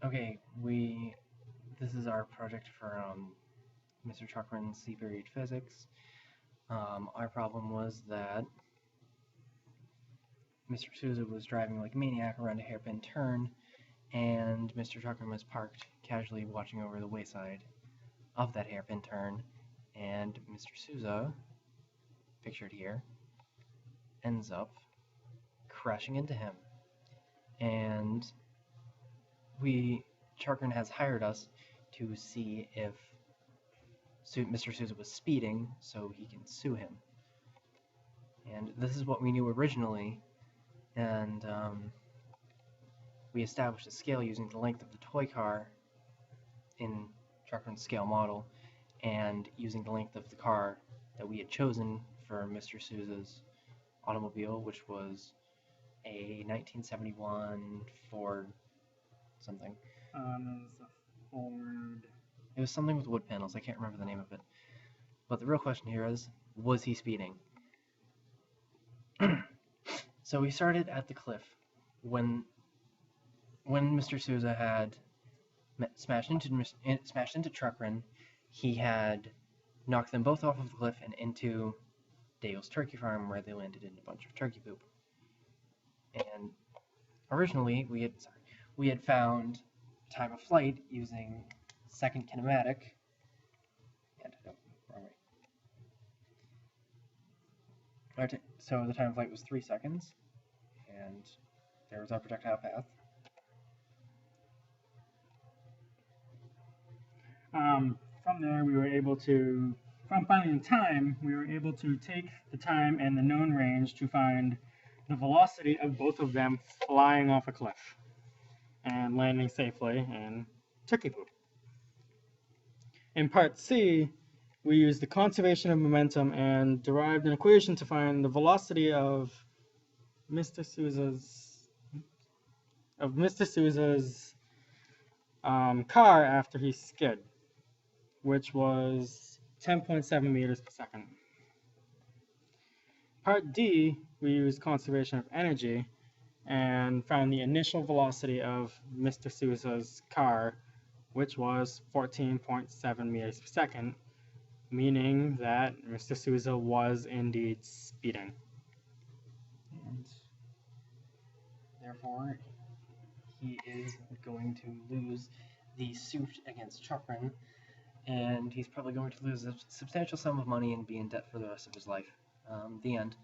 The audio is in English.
Okay, this is our project for Mr. Chakran's C period physics. Our problem was that Mr. Souza was driving like a maniac around a hairpin turn, and Mr. Chakran was parked casually watching over the wayside of that hairpin turn, and Mr. Souza, pictured here, ends up crashing into him. And Chakran has hired us to see if Mr. Souza was speeding so he can sue him. And this is what we knew originally, and we established a scale using the length of the toy car in Chakran's scale model, and using the length of the car that we had chosen for Mr. Souza's automobile, which was a 1971 Ford something. It was a Ford. It was something with wood panels. I can't remember the name of it. But the real question here is, was he speeding? So we started at the cliff when Mr. Souza had smashed into Chakran. He had knocked them both off of the cliff and into Dale's turkey farm, where they landed in a bunch of turkey poop. And originally we had found time of flight using second kinematic. Wrong way. So the time of flight was 3 seconds, and there was our projectile path. From there, we were able to, from finding the time, we were able to take the time and the known range to find the velocity of both of them flying off a cliff and landing safely in turkey poop. In part C, we used the conservation of momentum and derived an equation to find the velocity of Mr. Souza's car after he skid, which was 10.7 meters per second. Part D, we used conservation of energy and found the initial velocity of Mr. Souza's car, which was 14.7 meters per second, meaning that Mr. Souza was indeed speeding. And therefore, he is going to lose the suit against Chakran, and he's probably going to lose a substantial sum of money and be in debt for the rest of his life. The end.